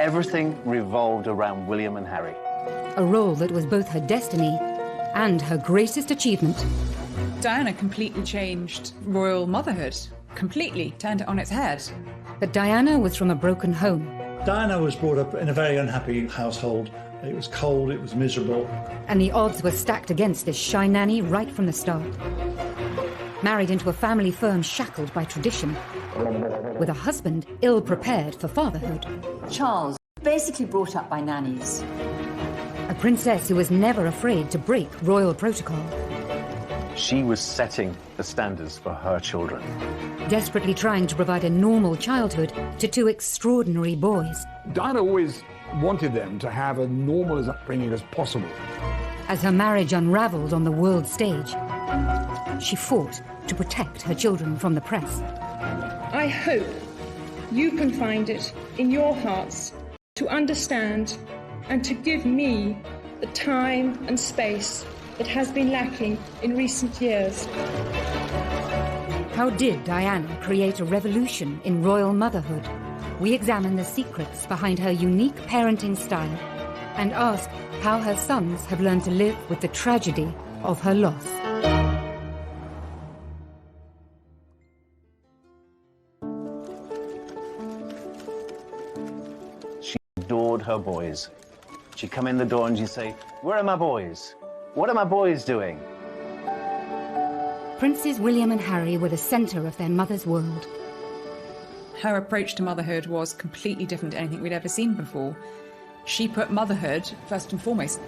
everything revolved around William and Harry. A role that was both her destiny and her greatest achievement. Diana completely changed royal motherhood, completely turned it on its head. But Diana was from a broken home. Diana was brought up in a very unhappy household. It was cold, it was miserable. And the odds were stacked against this shy nanny right from the start. Married into a family firm shackled by tradition, with a husband ill-prepared for fatherhood. Charles, basically brought up by nannies. A princess who was never afraid to break royal protocol. She was setting the standards for her children. Desperately trying to provide a normal childhood to two extraordinary boys. Diana always wanted them to have a normal as upbringing as possible. As her marriage unraveled on the world stage, she fought to protect her children from the press. I hope you can find it in your hearts to understand and to give me the time and space that has been lacking in recent years. How did Diana create a revolution in royal motherhood? We examine the secrets behind her unique parenting style and ask how her sons have learned to live with the tragedy of her loss. She adored her boys. She'd come in the door and she'd say, "Where are my boys? What are my boys doing?" Princes William and Harry were the centre of their mother's world. Her approach to motherhood was completely different to anything we'd ever seen before. She put motherhood first and foremost.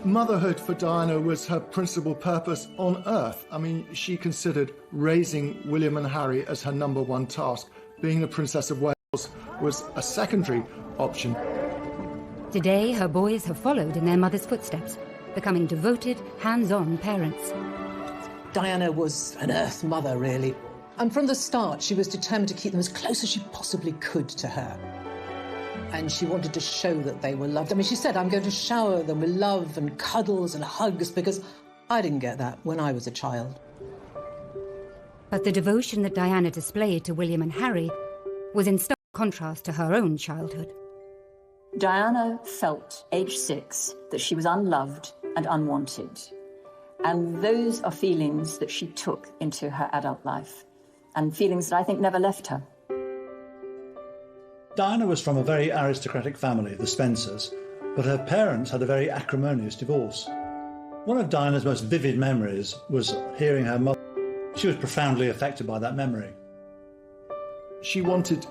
Motherhood for Diana was her principal purpose on earth. I mean, she considered raising William and Harry as her number one task. Being the Princess of Wales was a secondary option. Today, her boys have followed in their mother's footsteps, becoming devoted, hands-on parents. Diana was an earth mother, really. And from the start, she was determined to keep them as close as she possibly could to her. And she wanted to show that they were loved. I mean, she said, "I'm going to shower them with love and cuddles and hugs," because I didn't get that when I was a child. But the devotion that Diana displayed to William and Harry was in stark contrast to her own childhood. Diana felt, age 6, that she was unloved and unwanted. And those are feelings that she took into her adult life, and feelings that I think never left her. Diana was from a very aristocratic family, the Spencers, but her parents had a very acrimonious divorce. One of Diana's most vivid memories was hearing her mother. She was profoundly affected by that memory. She wanted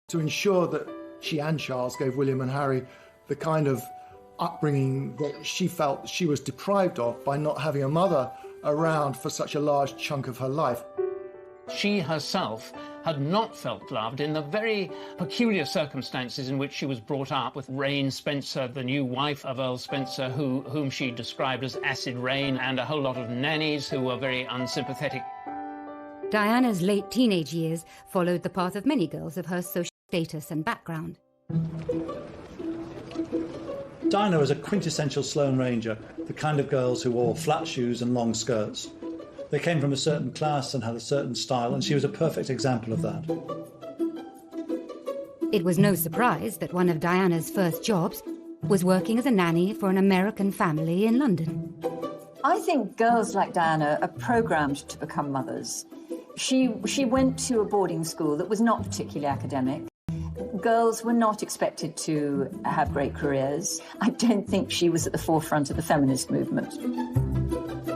to ensure that she and Charles gave William and Harry the kind of upbringing that she felt she was deprived of by not having a mother around for such a large chunk of her life. She herself had not felt loved in the very peculiar circumstances in which she was brought up, with Rain Spencer, the new wife of Earl Spencer, whom she described as acid rain, and a whole lot of nannies who were very unsympathetic. Diana's late teenage years followed the path of many girls of her social status and background. Diana was a quintessential Sloane Ranger, the kind of girls who wore flat shoes and long skirts. They came from a certain class and had a certain style, and she was a perfect example of that. It was no surprise that one of Diana's first jobs was working as a nanny for an American family in London. I think girls like Diana are programmed to become mothers. She went to a boarding school that was not particularly academic. Girls were not expected to have great careers. I don't think she was at the forefront of the feminist movement.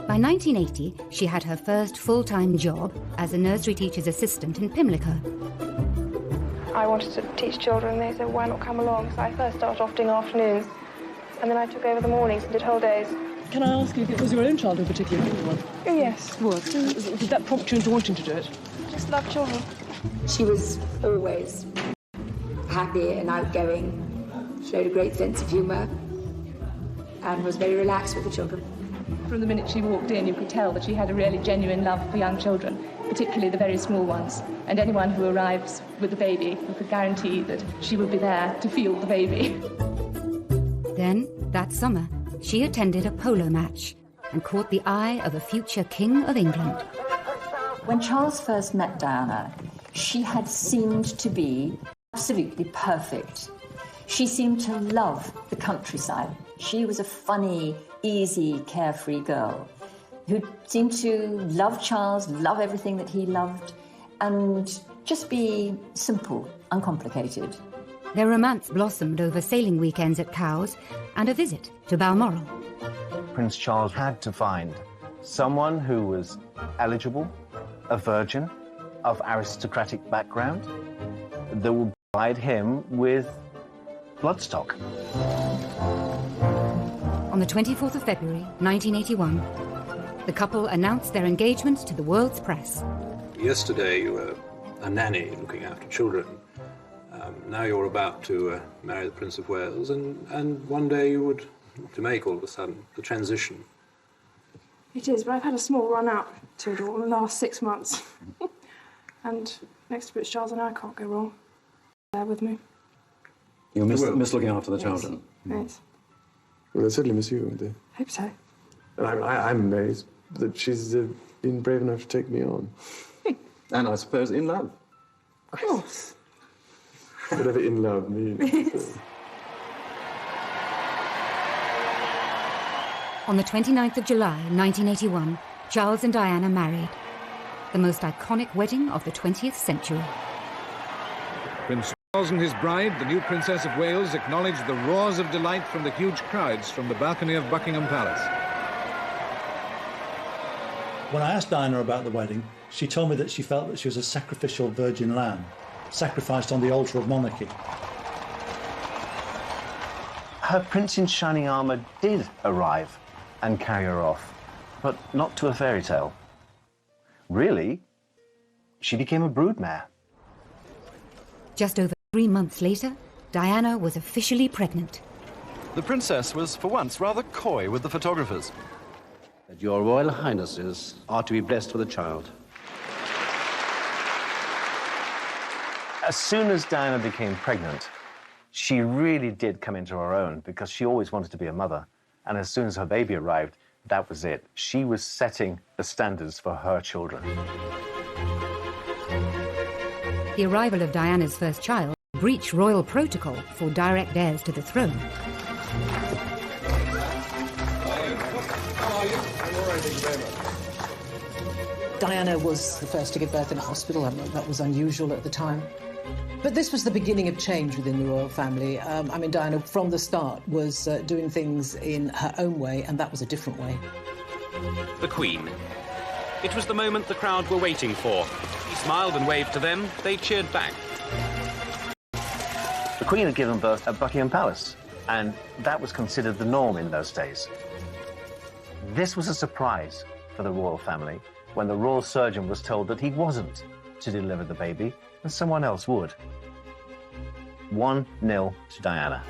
By 1980, she had her first full-time job as a nursery teacher's assistant in Pimlico. I wanted to teach children. They said, "Why not come along?" So I first started off doing afternoons, and then I took over the mornings and did whole days. Can I ask you if it was your own child in particular? Oh, yes. What? Did that prompt you into wanting to do it? I just love children. She was always happy and outgoing, showed a great sense of humour, and was very relaxed with the children. From the minute she walked in, you could tell that she had a really genuine love for young children, particularly the very small ones. And anyone who arrives with a baby, you could guarantee that she would be there to feel the baby. Then, that summer, she attended a polo match and caught the eye of a future King of England. When Charles first met Diana, She had seemed to be absolutely perfect. She seemed to love the countryside. She was a funny, easy, carefree girl who seemed to love Charles, love everything that he loved, and just be simple, uncomplicated. Their romance blossomed over sailing weekends at Cowes and a visit to Balmoral. Prince Charles had to find someone who was eligible, a virgin, of aristocratic background, that would provide him with bloodstock. On the 24th of February, 1981, the couple announced their engagement to the world's press. Yesterday you were a nanny looking after children. Now you're about to marry the Prince of Wales, and one day you would to make all of a sudden the transition. It is, but I've had a small run out to it all in the last 6 months. And next to Prince Charles and I can't go wrong. Bear with me. You'll miss looking after the children? Yes. Well, they certainly miss you, won't they? Hope so. I'm amazed that she's been brave enough to take me on. And I suppose in love. Of course. Whatever in love means. On the 29th of July, 1981, Charles and Diana married. The most iconic wedding of the 20th century. Prince Charles and his bride, the new Princess of Wales, acknowledged the roars of delight from the huge crowds from the balcony of Buckingham Palace. When I asked Diana about the wedding, she told me that she felt that she was a sacrificial virgin lamb, sacrificed on the altar of monarchy. Her prince in shining armour did arrive and carry her off, but not to a fairy tale. Really, she became a broodmare. Just over 3 months later, Diana was officially pregnant. The princess was, for once, rather coy with the photographers. Your Royal Highnesses are to be blessed with a child. As soon as Diana became pregnant, she really did come into her own because she always wanted to be a mother. And as soon as her baby arrived, that was it. She was setting the standards for her children. The arrival of Diana's first child breached royal protocol for direct heirs to the throne. Diana was the first to give birth in a hospital. That was unusual at the time. But this was the beginning of change within the royal family. Diana, from the start, was doing things in her own way, and that was a different way. The Queen. It was the moment the crowd were waiting for. He smiled and waved to them. They cheered back. The Queen had given birth at Buckingham Palace, and that was considered the norm in those days. This was a surprise for the royal family when the royal surgeon was told that he wasn't to deliver the baby, and someone else would. 1-0 to Diana.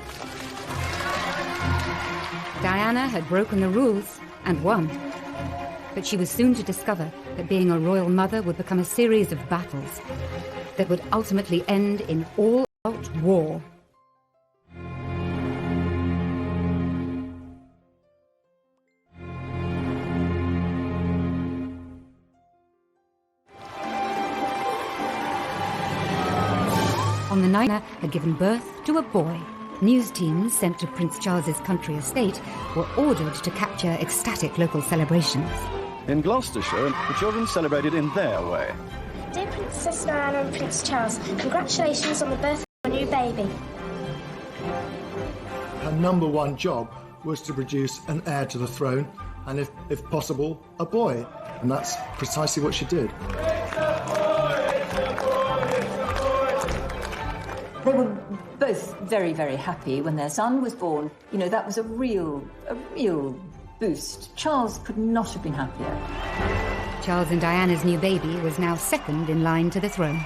Diana had broken the rules and won. But she was soon to discover that being a royal mother would become a series of battles that would ultimately end in all-out war. On the night Diana had given birth to a boy, news teams sent to Prince Charles's country estate were ordered to capture ecstatic local celebrations. In Gloucestershire, the children celebrated in their way. Dear Princess Diana and Prince Charles, congratulations on the birth of your new baby. Her number one job was to produce an heir to the throne, and if possible, a boy. And that's precisely what she did. They were both very, very happy when their son was born. You know, that was a real boost. Charles could not have been happier. Charles and Diana's new baby was now second in line to the throne.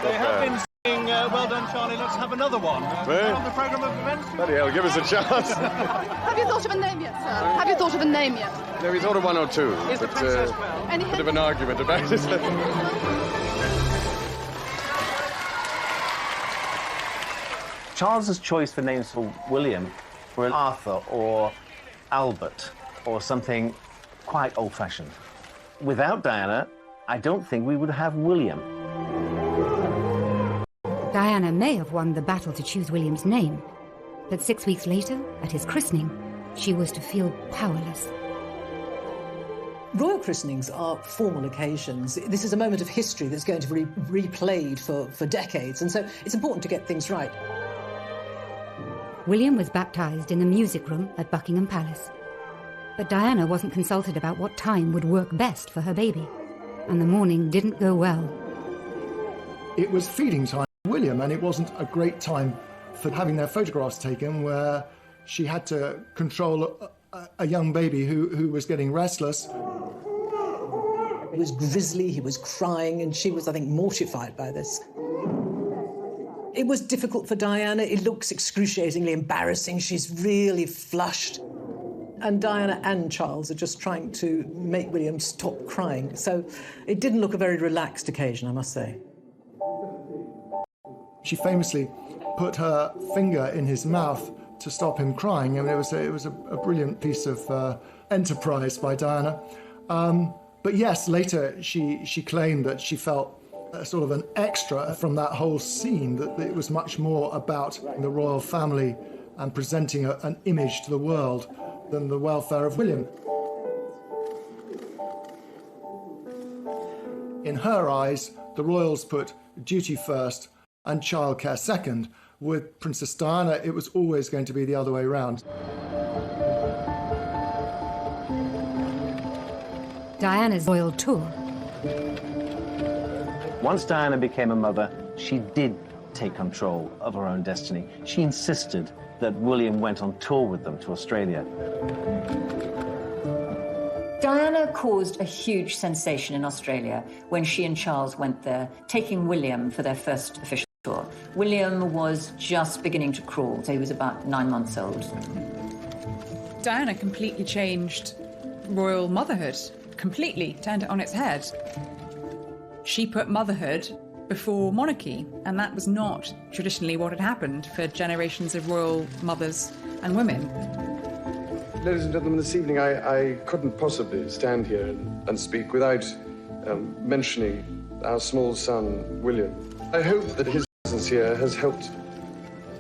They have been saying, well done, Charlie, let's have another one. On the programme of events. Bloody hell, give us a chance. Have you thought of a name yet, sir? Have you thought of a name yet? No, we thought of one or two, Is the but princess well? a bit of an argument about it. Charles's choice for names for William were Arthur or Albert or something quite old-fashioned. Without Diana, I don't think we would have William. Diana may have won the battle to choose William's name, but 6 weeks later, at his christening, she was to feel powerless. Royal christenings are formal occasions. This is a moment of history that's going to be replayed for decades, and so it's important to get things right. William was baptised in the music room at Buckingham Palace. But Diana wasn't consulted about what time would work best for her baby, and the morning didn't go well. It was feeding time for William, and it wasn't a great time for having their photographs taken, where she had to control a young baby who was getting restless. He was grisly, he was crying, and she was, I think, mortified by this. It was difficult for Diana. It looks excruciatingly embarrassing. She's really flushed. And Diana and Charles are just trying to make William stop crying. So it didn't look a very relaxed occasion, I must say. She famously put her finger in his mouth to stop him crying. I mean, it was a brilliant piece of enterprise by Diana. But yes, later she claimed that she felt sort of an extra from that whole scene, that it was much more about the royal family and presenting an image to the world than the welfare of William. In her eyes, the royals put duty first and childcare second. With Princess Diana, it was always going to be the other way around. Diana's royal tour. Once Diana became a mother, she did take control of her own destiny. She insisted that William went on tour with them to Australia. Diana caused a huge sensation in Australia when she and Charles went there, taking William for their first official tour. William was just beginning to crawl, so he was about 9 months old. Diana completely changed royal motherhood, completely turned it on its head. She put motherhood before monarchy, and that was not traditionally what had happened for generations of royal mothers and women. Ladies and gentlemen, this evening I couldn't possibly stand here and speak without mentioning our small son, William. I hope that his presence here has helped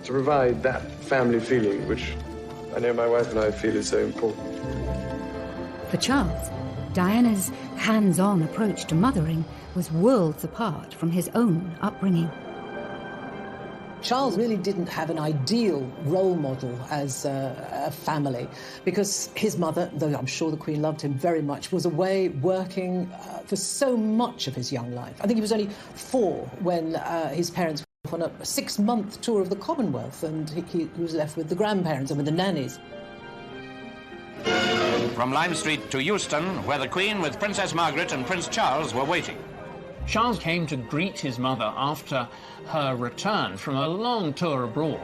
to provide that family feeling, which I know my wife and I feel is so important. For Charles, Diana's hands-on approach to mothering was worlds apart from his own upbringing. Charles really didn't have an ideal role model as a family, because his mother, though I'm sure the Queen loved him very much, was away working for so much of his young life. I think he was only 4 when his parents went on a 6-month tour of the Commonwealth, and he was left with the grandparents and with the nannies. From Lime Street to Euston, where the Queen with Princess Margaret and Prince Charles were waiting. Charles came to greet his mother after her return from a long tour abroad.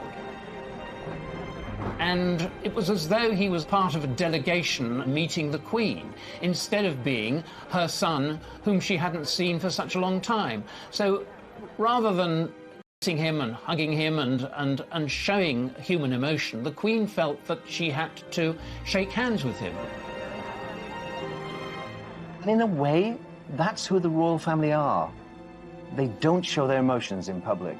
And it was as though he was part of a delegation meeting the Queen, instead of being her son, whom she hadn't seen for such a long time. So rather than kissing him and hugging him and showing human emotion, the Queen felt that she had to shake hands with him. And in a way, that's who the royal family are. They don't show their emotions in public.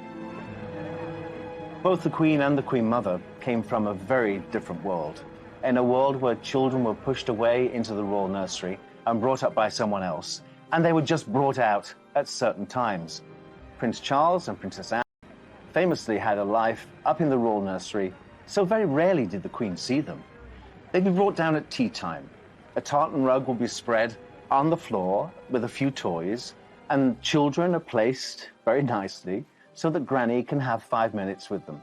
Both the Queen and the Queen Mother came from a very different world. In a world where children were pushed away into the royal nursery and brought up by someone else, and they were just brought out at certain times. Prince Charles and Princess Anne famously had a life up in the royal nursery, so very rarely did the Queen see them. They'd be brought down at tea time. A tartan rug will be spread on the floor with a few toys, and children are placed very nicely so that Granny can have 5 minutes with them.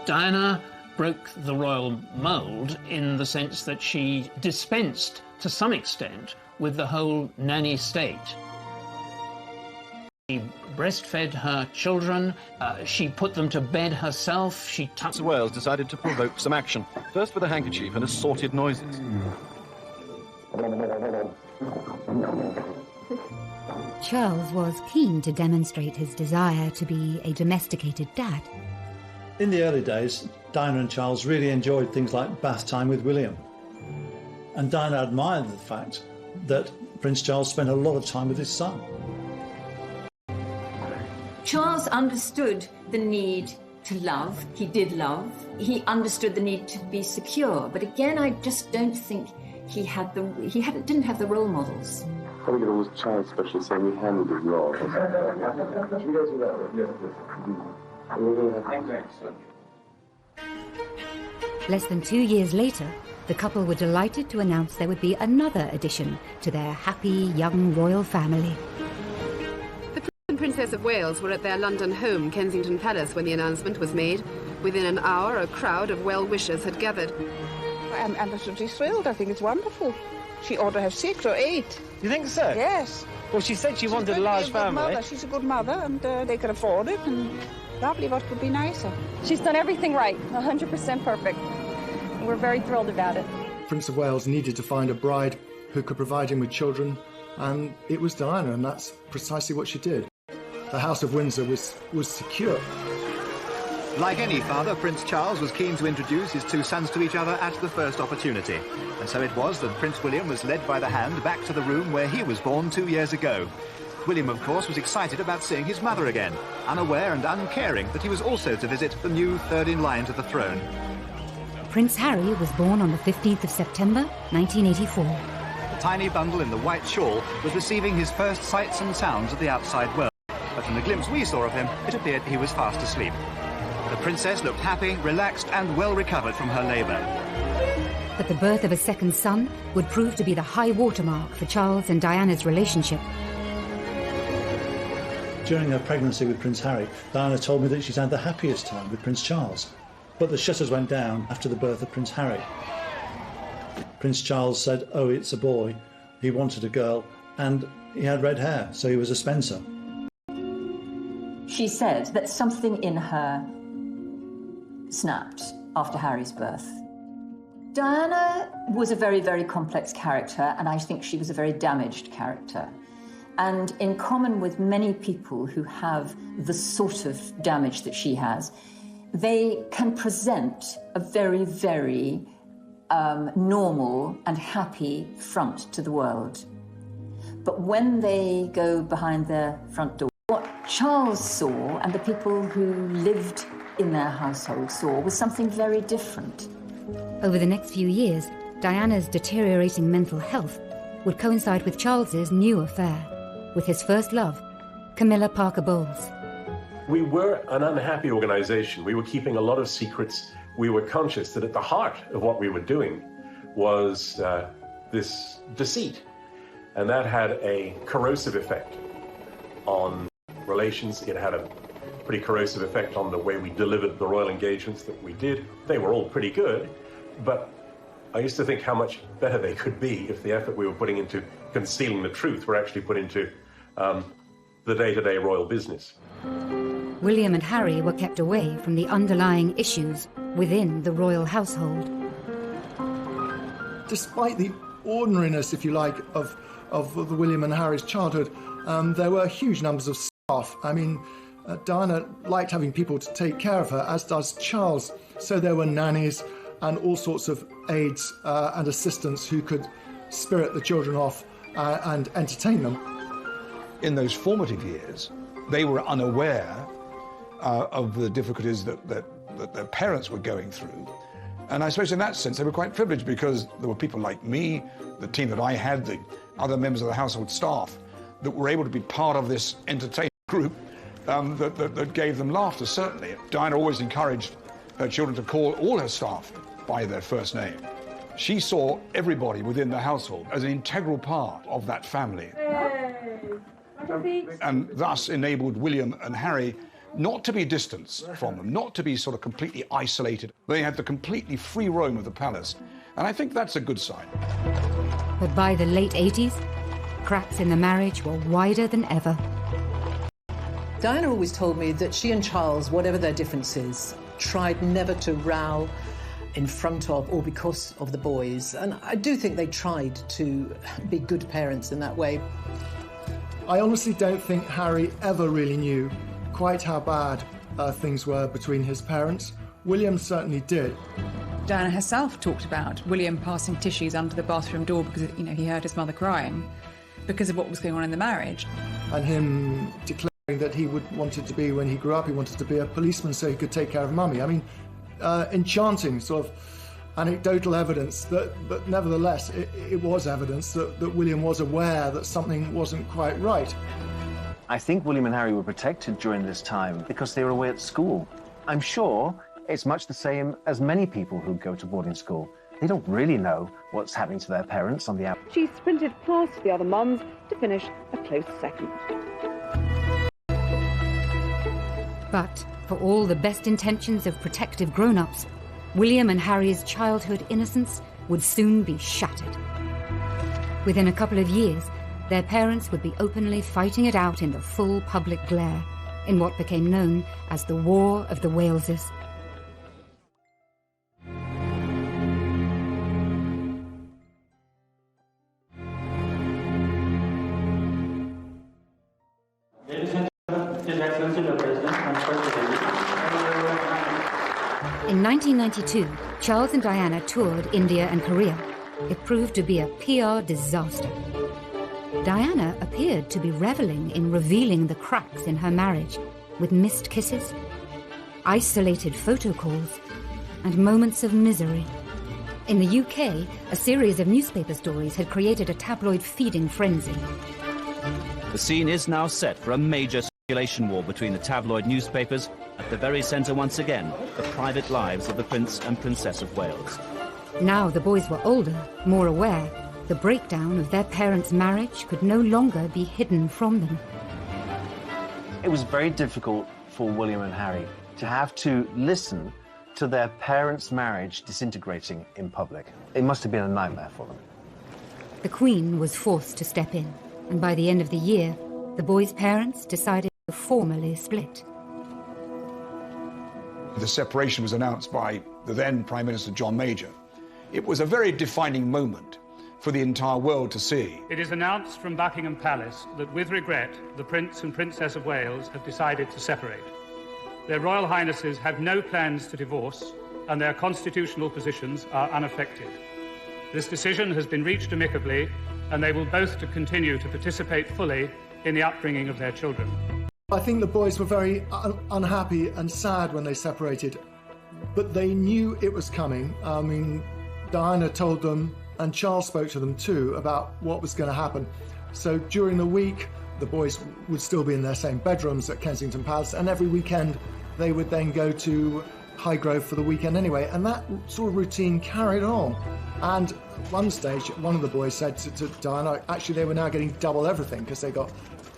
Diana broke the royal mould in the sense that she dispensed, to some extent, with the whole nanny state. She breastfed her children, she put them to bed herself, she Prince of Wales decided to provoke some action, first with a handkerchief and assorted noises. Charles was keen to demonstrate his desire to be a domesticated dad. In the early days, Diana and Charles really enjoyed things like bath time with William. And Diana admired the fact that Prince Charles spent a lot of time with his son. Charles understood the need to love. He did love. He understood the need to be secure. But again, I just don't think he didn't have the role models. I think it was Charles especially saying he handled it well. Less than 2 years later, the couple were delighted to announce there would be another addition to their happy young royal family. The Prince and Princess of Wales were at their London home, Kensington Palace, when the announcement was made. Within an hour, a crowd of well-wishers had gathered. I'm absolutely thrilled. I think it's wonderful. She ought to have 6 or 8. You think so? Yes. Well, she said she wanted a large family. She's a good mother, and they can afford it, and lovely, what could be nicer? She's done everything right, 100% perfect. And we're very thrilled about it. Prince of Wales needed to find a bride who could provide him with children, and it was Diana, and that's precisely what she did. The House of Windsor was secure. Like any father, Prince Charles was keen to introduce his two sons to each other at the first opportunity. And so it was that Prince William was led by the hand back to the room where he was born 2 years ago. William, of course, was excited about seeing his mother again, unaware and uncaring that he was also to visit the new third in line to the throne. Prince Harry was born on the 15th of September, 1984. The tiny bundle in the white shawl was receiving his first sights and sounds of the outside world. But from the glimpse we saw of him, it appeared he was fast asleep. The princess looked happy, relaxed and well recovered from her labour. But the birth of a second son would prove to be the high watermark for Charles and Diana's relationship. During her pregnancy with Prince Harry, Diana told me that she's had the happiest time with Prince Charles. But the shutters went down after the birth of Prince Harry. Prince Charles said, oh, it's a boy. He wanted a girl, and he had red hair, so he was a Spencer. She said that something in her snapped after Harry's birth. Diana was a very, very complex character, and I think she was a very damaged character. And in common with many people who have the sort of damage that she has, they can present a very, very normal and happy front to the world. But when they go behind their front door, what Charles saw and the people who lived in their household saw was something very different. Over the next few years, Diana's deteriorating mental health would coincide with Charles's new affair, with his first love, Camilla Parker Bowles. We were an unhappy organization. We were keeping a lot of secrets. We were conscious that at the heart of what we were doing was this deceit. And that had a corrosive effect on relations. It had a pretty corrosive effect on the way we delivered the royal engagements that we did. They were all pretty good, but I used to think how much better they could be if the effort we were putting into concealing the truth were actually put into the day-to-day royal business. William and Harry were kept away from the underlying issues within the royal household. Despite the ordinariness, if you like, of the William and Harry's childhood, there were huge numbers of staff. I mean, Diana liked having people to take care of her, as does Charles. So there were nannies and all sorts of aides and assistants who could spirit the children off and entertain them. In those formative years, they were unaware of the difficulties that their parents were going through. And I suppose in that sense, they were quite privileged because there were people like me, the team that I had, the other members of the household staff, that were able to be part of this entertainment group that gave them laughter, certainly. Diana always encouraged her children to call all her staff by their first name. She saw everybody within the household as an integral part of that family. And thus enabled William and Harry not to be distanced from them, not to be sort of completely isolated. They had the completely free roam of the palace. And I think that's a good sign. But by the late 80s, cracks in the marriage were wider than ever. Diana always told me that she and Charles, whatever their differences, tried never to row in front of or because of the boys. And I do think they tried to be good parents in that way. I honestly don't think Harry ever really knew quite how bad things were between his parents. William certainly did. Diana herself talked about William passing tissues under the bathroom door because, he heard his mother crying because of what was going on in the marriage. And him declaring that he wanted to be, when he grew up, he wanted to be a policeman so he could take care of mummy. I mean, enchanting sort of anecdotal evidence that, but nevertheless, it was evidence that William was aware that something wasn't quite right. I think William and Harry were protected during this time because they were away at school. I'm sure it's much the same as many people who go to boarding school. They don't really know what's happening to their parents on the outside. She sprinted past the other mums to finish a close second. But for all the best intentions of protective grown-ups, William and Harry's childhood innocence would soon be shattered. Within a couple of years, their parents would be openly fighting it out in the full public glare, in what became known as the War of the Waleses. In 1992, Charles and Diana toured India and Korea. It proved to be a PR disaster. Diana appeared to be reveling in revealing the cracks in her marriage, with missed kisses, isolated photo calls, and moments of misery. In the UK, a series of newspaper stories had created a tabloid feeding frenzy. The scene is now set for a major circulation war between the tabloid newspapers, at the very centre once again, the private lives of the Prince and Princess of Wales. Now the boys were older, more aware. The breakdown of their parents' marriage could no longer be hidden from them. It was very difficult for William and Harry to have to listen to their parents' marriage disintegrating in public. It must have been a nightmare for them. The Queen was forced to step in, and by the end of the year, the boys' parents decided to formally split. The separation was announced by the then Prime Minister John Major. It was a very defining moment for the entire world to see. It is announced from Buckingham Palace that, with regret, the Prince and Princess of Wales have decided to separate. Their Royal Highnesses have no plans to divorce, and their constitutional positions are unaffected. This decision has been reached amicably, and they will both continue to participate fully in the upbringing of their children. I think the boys were very unhappy and sad when they separated, but they knew it was coming. I mean, Diana told them, and Charles spoke to them too, about what was going to happen. So during the week, the boys would still be in their same bedrooms at Kensington Palace, and every weekend they would then go to Highgrove for the weekend anyway, and that sort of routine carried on. And at one stage, one of the boys said to Diana, actually they were now getting double everything because they got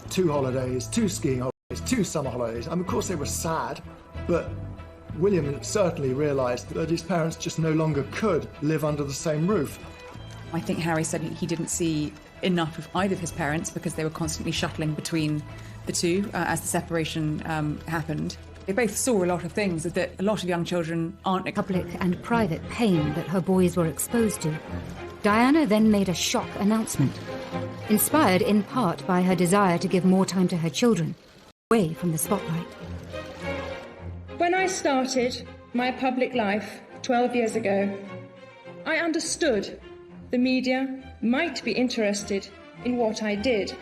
2 holidays, 2 skiing holidays, 2 summer holidays. And of course they were sad, but William certainly realised that his parents just no longer could live under the same roof. I think Harry said he didn't see enough of either of his parents because they were constantly shuttling between the two as the separation happened. They both saw a lot of things that a lot of young children aren't... Public and private pain that her boys were exposed to. Diana then made a shock announcement, inspired in part by her desire to give more time to her children, away from the spotlight. When I started my public life 12 years ago, I understood the media might be interested in what I did.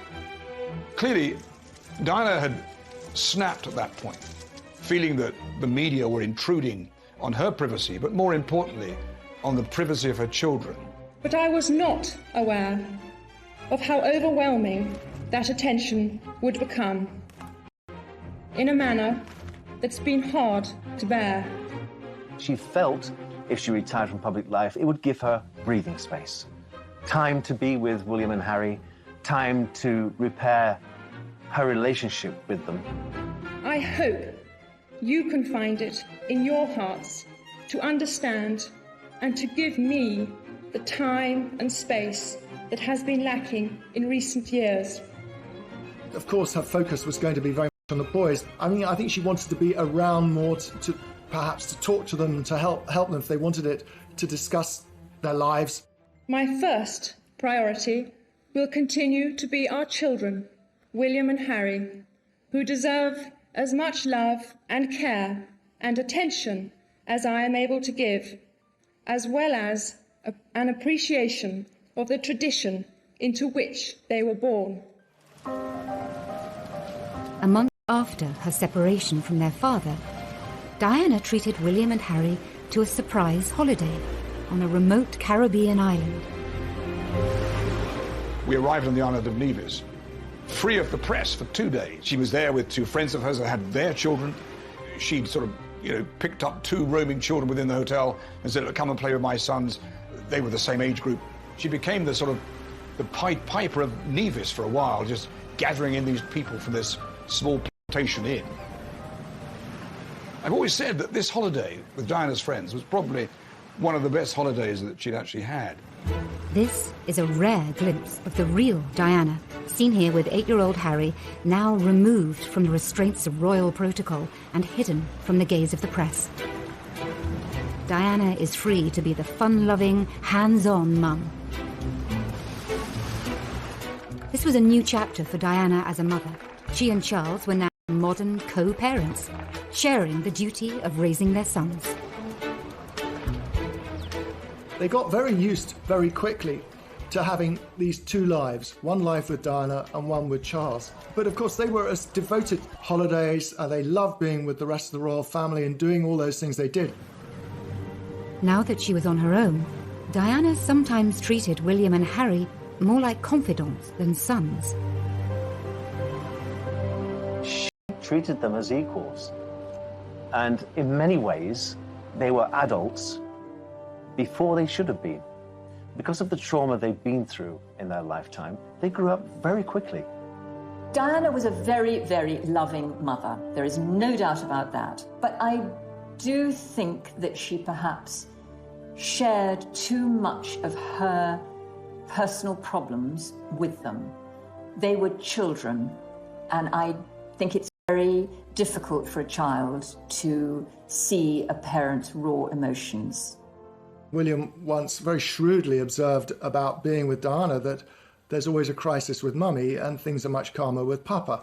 Clearly, Diana had snapped at that point, feeling that the media were intruding on her privacy, but more importantly, on the privacy of her children. But I was not aware of how overwhelming that attention would become, in a manner that's been hard to bear. She felt if she retired from public life, it would give her breathing space. Time to be with William and Harry, time to repair her relationship with them. I hope you can find it in your hearts to understand and to give me the time and space that has been lacking in recent years. Of course, her focus was going to be very much on the boys. I mean, I think she wanted to be around more to perhaps to talk to them, to help them if they wanted it, to discuss their lives. My first priority will continue to be our children, William and Harry, who deserve as much love and care and attention as I am able to give. as well as an appreciation of the tradition into which they were born. A month after her separation from their father, Diana treated William and Harry to a surprise holiday on a remote Caribbean island. We arrived on the island of Nevis, free of the press for 2 days. She was there with 2 friends of hers that had their children. She'd sort of, picked up 2 roaming children within the hotel and said, "Look, come and play with my sons." They were the same age group. She became the sort of the Pied Piper of Nevis for a while, just gathering in these people from this small plantation inn. I've always said that this holiday with Diana's friends was probably one of the best holidays that she'd actually had. This is a rare glimpse of the real Diana, seen here with 8-year-old Harry, now removed from the restraints of royal protocol and hidden from the gaze of the press. Diana is free to be the fun-loving, hands-on mum. This was a new chapter for Diana as a mother. She and Charles were now modern co-parents, sharing the duty of raising their sons. They got very used very quickly to having these 2 lives, one life with Diana and one with Charles. But of course they were as devoted holidays, and they loved being with the rest of the royal family and doing all those things they did. Now that she was on her own, Diana sometimes treated William and Harry more like confidants than sons. She treated them as equals. And in many ways, they were adults before they should have been. Because of the trauma they've been through in their lifetime, they grew up very quickly. Diana was a very, very loving mother. There is no doubt about that. But I do think that she perhaps shared too much of her personal problems with them. They were children, and I think it's very difficult for a child to see a parent's raw emotions. William once very shrewdly observed about being with Diana that there's always a crisis with Mummy and things are much calmer with Papa.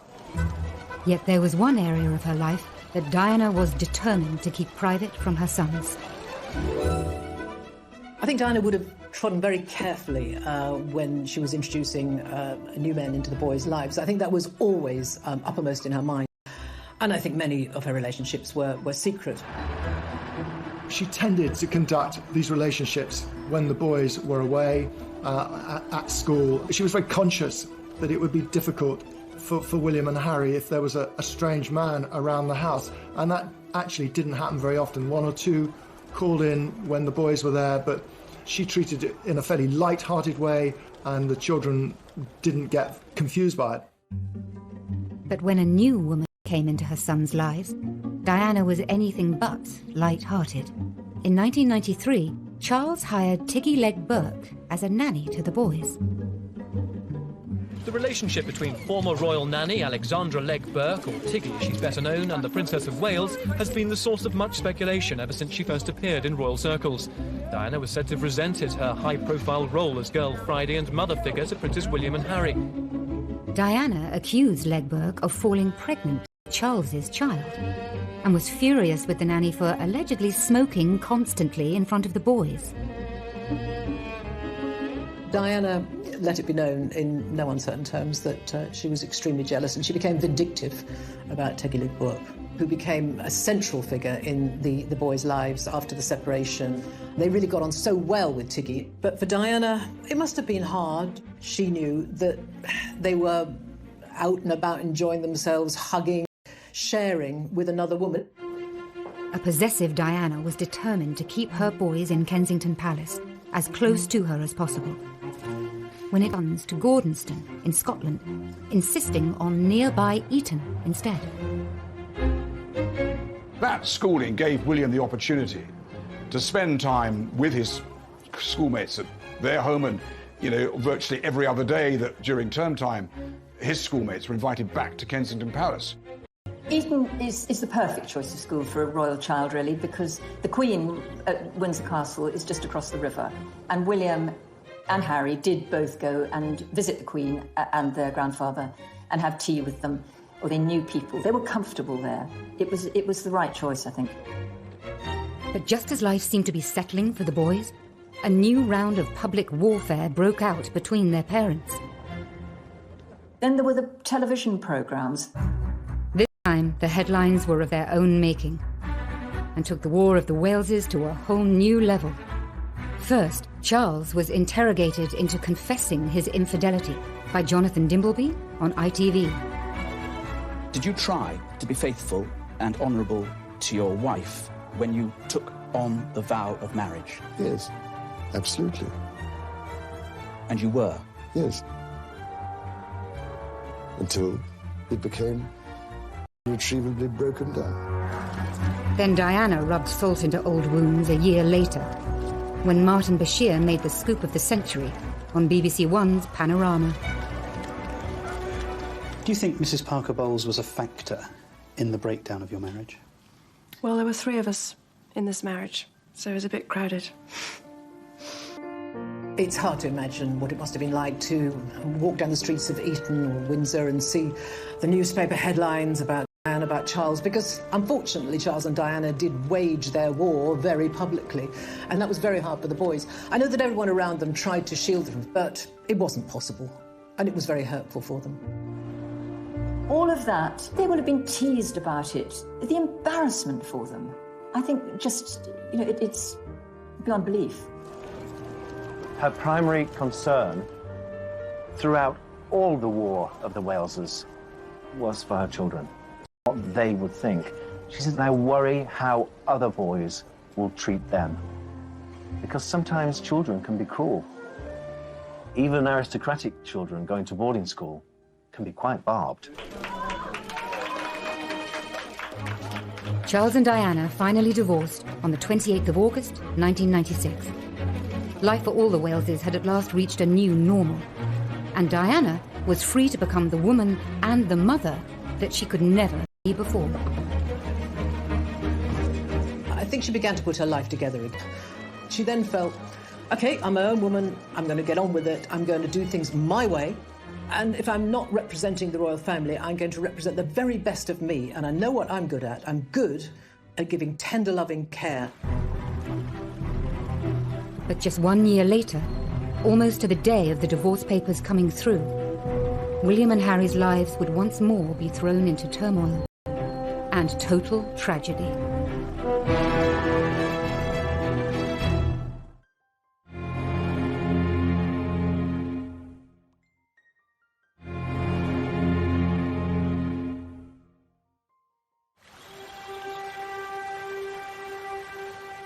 Yet there was one area of her life that Diana was determined to keep private from her sons. I think Diana would have trodden very carefully when she was introducing new men into the boys' lives. I think that was always uppermost in her mind. And I think many of her relationships were secret. She tended to conduct these relationships when the boys were away at school. She was very conscious that it would be difficult for William and Harry if there was a strange man around the house. And that actually didn't happen very often. 1 or 2 called in when the boys were there, but she treated it in a fairly light-hearted way, and the children didn't get confused by it. But when a new woman came into her sons' lives, Diana was anything but light-hearted. In 1993, Charles hired Tiggy Leg Burke as a nanny to the boys. The relationship between former royal nanny Alexandra Legg Burke, or Tiggy as she's better known, and the Princess of Wales has been the source of much speculation ever since she first appeared in royal circles. Diana was said to have resented her high-profile role as Girl Friday and mother figure to Princes William and Harry. Diana accused Legg Burke of falling pregnant with Charles's child and was furious with the nanny for allegedly smoking constantly in front of the boys. Diana let it be known in no uncertain terms that she was extremely jealous, and she became vindictive about Tiggy Leg Burke, who became a central figure in the boys' lives after the separation. They really got on so well with Tiggy, but for Diana, it must have been hard. She knew that they were out and about enjoying themselves, hugging, sharing with another woman. A possessive Diana was determined to keep her boys in Kensington Palace, as close to her as possible. When it comes to Gordonston in Scotland, insisting on nearby Eton instead. That schooling gave William the opportunity to spend time with his schoolmates at their home, and, virtually every other day that during term time, his schoolmates were invited back to Kensington Palace. Eton is the perfect choice of school for a royal child, really, because the Queen at Windsor Castle is just across the river, and William and Harry did both go and visit the Queen and their grandfather and have tea with them, or they knew people. They were comfortable there. It was the right choice, I think. But just as life seemed to be settling for the boys, a new round of public warfare broke out between their parents. Then there were the television programmes. This time, the headlines were of their own making and took the War of the Waleses to a whole new level. First, Charles was interrogated into confessing his infidelity by Jonathan Dimbleby on ITV. Did you try to be faithful and honourable to your wife when you took on the vow of marriage? Yes, absolutely. And you were? Yes. Until it became irretrievably broken down. Then Diana rubbed salt into old wounds a year later, when Martin Bashir made the scoop of the century on BBC One's Panorama. Do you think Mrs. Parker Bowles was a factor in the breakdown of your marriage? Well, there were 3 of us in this marriage, so it was a bit crowded. It's hard to imagine what it must have been like to walk down the streets of Eton or Windsor and see the newspaper headlines about Diana, about Charles, because unfortunately Charles and Diana did wage their war very publicly, and that was very hard for the boys. I know that everyone around them tried to shield them, but it wasn't possible, and it was very hurtful for them. All of that, they would have been teased about it. The embarrassment for them, I think just, it's beyond belief. Her primary concern throughout all the War of the Waleses was for her children, what they would think. She said, I worry how other boys will treat them. Because sometimes children can be cruel. Even aristocratic children going to boarding school can be quite barbed. Charles and Diana finally divorced on the 28th of August, 1996. Life for all the Waleses had at last reached a new normal, and Diana was free to become the woman and the mother that she could never be before. I think she began to put her life together. She then felt, OK, I'm my own woman, I'm going to get on with it, I'm going to do things my way, and if I'm not representing the royal family, I'm going to represent the very best of me, and I know what I'm good at. I'm good at giving tender, loving care. But just 1 year later, almost to the day of the divorce papers coming through, William and Harry's lives would once more be thrown into turmoil and total tragedy.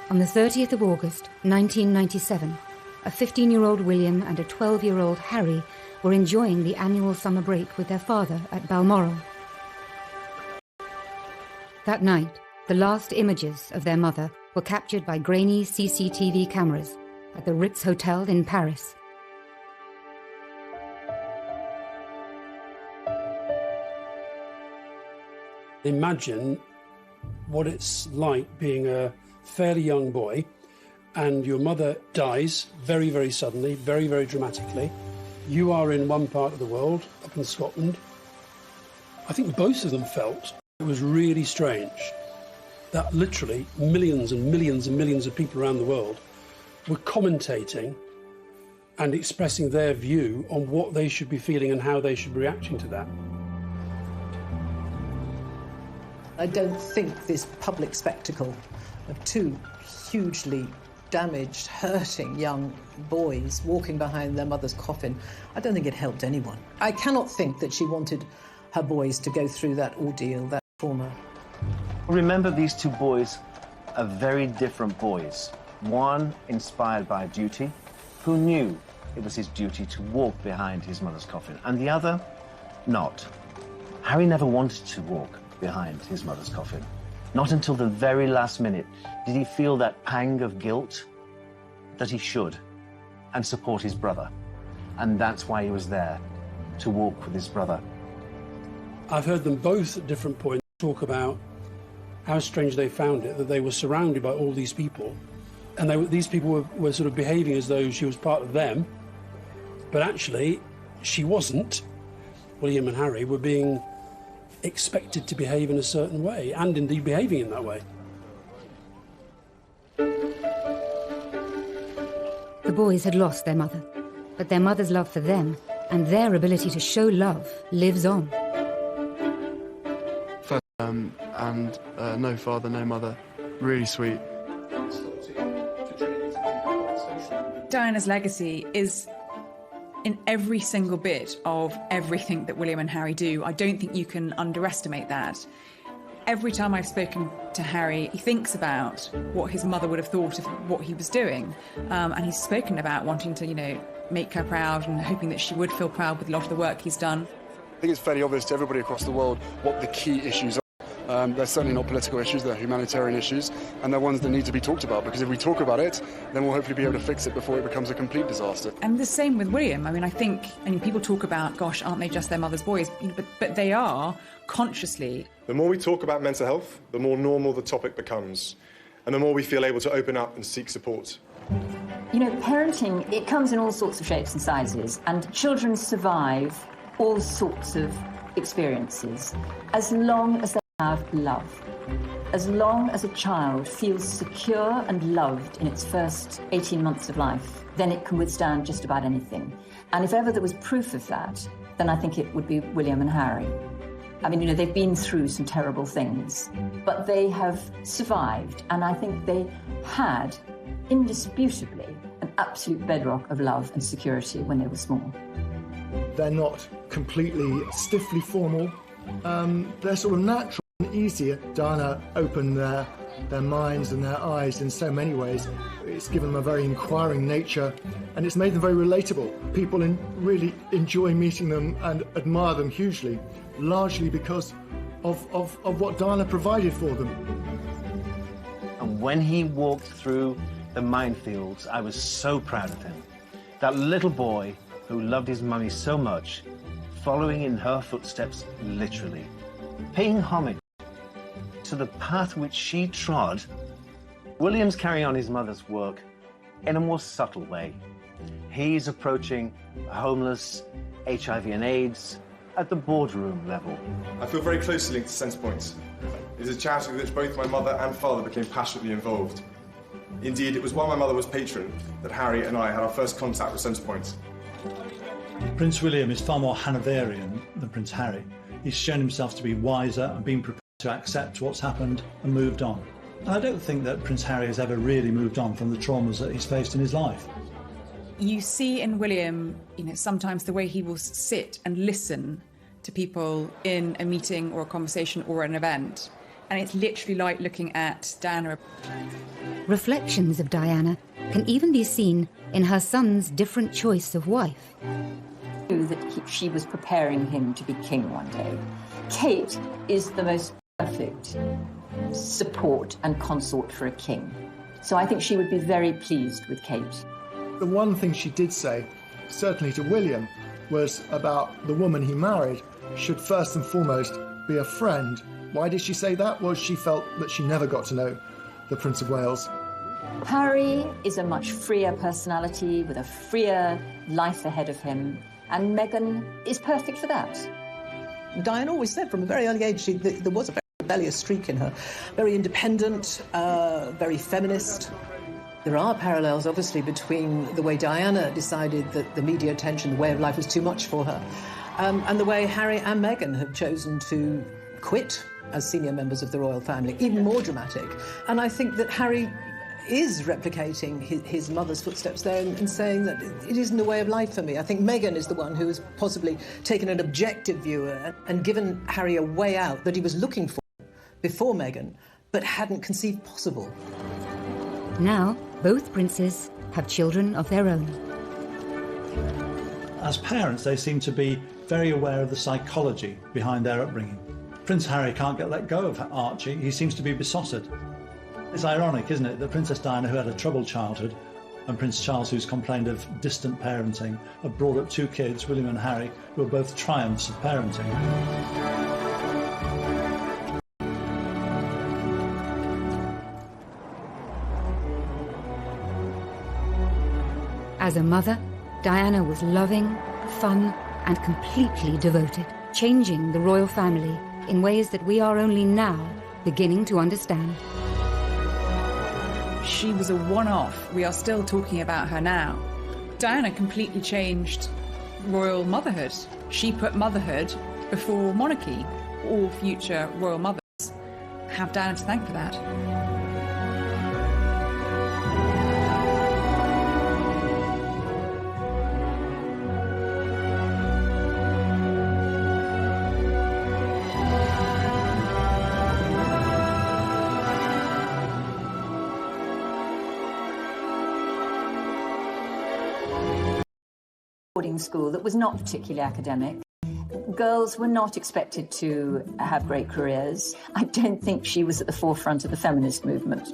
On the 30th of August, 1997, a 15-year-old William and a 12-year-old Harry were enjoying the annual summer break with their father at Balmoral. That night, the last images of their mother were captured by grainy CCTV cameras at the Ritz Hotel in Paris. Imagine what it's like being a fairly young boy and your mother dies very, very suddenly, very, very dramatically. You are in one part of the world, up in Scotland. I think both of them felt it was really strange that literally millions and millions and millions of people around the world were commentating and expressing their view on what they should be feeling and how they should be reacting to that. I don't think this public spectacle of 2 hugely damaged, hurting young boys walking behind their mother's coffin, I don't think it helped anyone. I cannot think that she wanted her boys to go through that ordeal, that trauma. Remember, these 2 boys are very different boys. One inspired by duty, who knew it was his duty to walk behind his mother's coffin, and the other, not. Harry never wanted to walk behind his mother's coffin. Not until the very last minute did he feel that pang of guilt that he should, and support his brother. And that's why he was there, to walk with his brother. I've heard them both at different points talk about how strange they found it, that they were surrounded by all these people, and these people were sort of behaving as though she was part of them, but actually she wasn't. William and Harry were being expected to behave in a certain way, and indeed behaving in that way. boys had lost their mother, but their mother's love for them and their ability to show love lives on. And no father, no mother. Really sweet. Diana's legacy is in every single bit of everything that William and Harry do. I don't think you can underestimate that. Every time I've spoken to Harry, he thinks about what his mother would have thought of what he was doing. And he's spoken about wanting to, make her proud and hoping that she would feel proud with a lot of the work he's done. I think it's fairly obvious to everybody across the world what the key issues are. They're certainly not political issues, they're humanitarian issues, and they're ones that need to be talked about, because if we talk about it, then we'll hopefully be able to fix it before it becomes a complete disaster. And the same with William. I think people talk about, gosh, aren't they just their mother's boys? But they are, consciously. The more we talk about mental health, the more normal the topic becomes, and the more we feel able to open up and seek support. Parenting, it comes in all sorts of shapes and sizes, and children survive all sorts of experiences as long as they have love. As long as a child feels secure and loved in its first 18 months of life, then it can withstand just about anything. And if ever there was proof of that, then I think it would be William and Harry. They've been through some terrible things, but they have survived, and I think they had, indisputably, an absolute bedrock of love and security when they were small. They're not completely stiffly formal. They're sort of natural and easier. Diana opened their minds and their eyes in so many ways. It's given them a very inquiring nature, and it's made them very relatable. People really enjoy meeting them and admire them hugely, largely because of what Diana provided for them. And when he walked through the minefields, I was so proud of him. That little boy who loved his mummy so much, following in her footsteps, literally, paying homage to the path which she trod. William's carrying on his mother's work in a more subtle way. He's approaching homeless, HIV and AIDS at the boardroom level. I feel very closely linked to Centrepoint. It is a charity with which both my mother and father became passionately involved. Indeed, it was while my mother was patron that Harry and I had our first contact with Centrepoint. Prince William is far more Hanoverian than Prince Harry. He's shown himself to be wiser and been prepared to accept what's happened and moved on. And I don't think that Prince Harry has ever really moved on from the traumas that he's faced in his life. You see in William, sometimes the way he will sit and listen to people in a meeting or a conversation or an event. And it's literally like looking at Diana. Reflections of Diana can even be seen in her son's different choice of wife. That she was preparing him to be king one day. Kate is the most perfect support and consort for a king. So I think she would be very pleased with Kate. The one thing she did say, certainly to William, was about the woman he married should first and foremost be a friend. Why did she say that? Well, she felt that she never got to know the Prince of Wales. Harry is a much freer personality with a freer life ahead of him, and Meghan is perfect for that. Diana always said from a very early age there was a very rebellious streak in her. Very independent, very feminist. There are parallels, obviously, between the way Diana decided that the media attention, the way of life was too much for her, and the way Harry and Meghan have chosen to quit as senior members of the royal family, even more dramatic. And I think that Harry is replicating his mother's footsteps there and saying that it isn't the way of life for me. I think Meghan is the one who has possibly taken an objective view and given Harry a way out that he was looking for before Meghan, but hadn't conceived possible. Now, both princes have children of their own. As parents, they seem to be very aware of the psychology behind their upbringing. Prince Harry can't get let go of Archie. He seems to be besotted. It's ironic, isn't it, that Princess Diana, who had a troubled childhood, and Prince Charles, who's complained of distant parenting, have brought up two kids, William and Harry, who are both triumphs of parenting. As a mother, Diana was loving, fun, and completely devoted, changing the royal family in ways that we are only now beginning to understand. She was a one-off. We are still talking about her now. Diana completely changed royal motherhood. She put motherhood before monarchy. All future royal mothers have Diana to thank for that. Boarding school that was not particularly academic. Girls were not expected to have great careers. I don't think she was at the forefront of the feminist movement.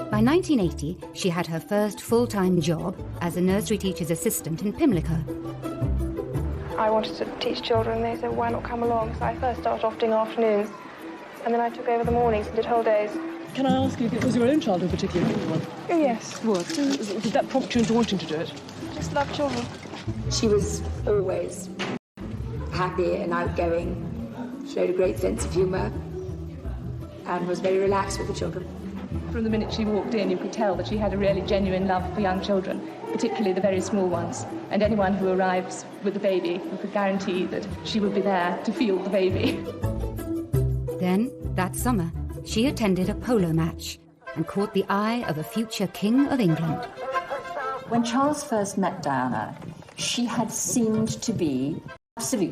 By 1980, she had her first full-time job as a nursery teacher's assistant in Pimlico. I wanted to teach children. They said, why not come along? So I first started off doing afternoons, and then I took over the mornings and did whole days. Can I ask you, was your own childhood particularly difficult? Oh, yes. What? Did that prompt you into wanting to do it? I just love children. She was always happy and outgoing, showed a great sense of humour, and was very relaxed with the children. From the minute she walked in, you could tell that she had a really genuine love for young children, particularly the very small ones. And anyone who arrives with a baby, you could guarantee that she would be there to feel the baby. Then, that summer, she attended a polo match and caught the eye of a future King of England. When Charles first met Diana, she had seemed to be absolutely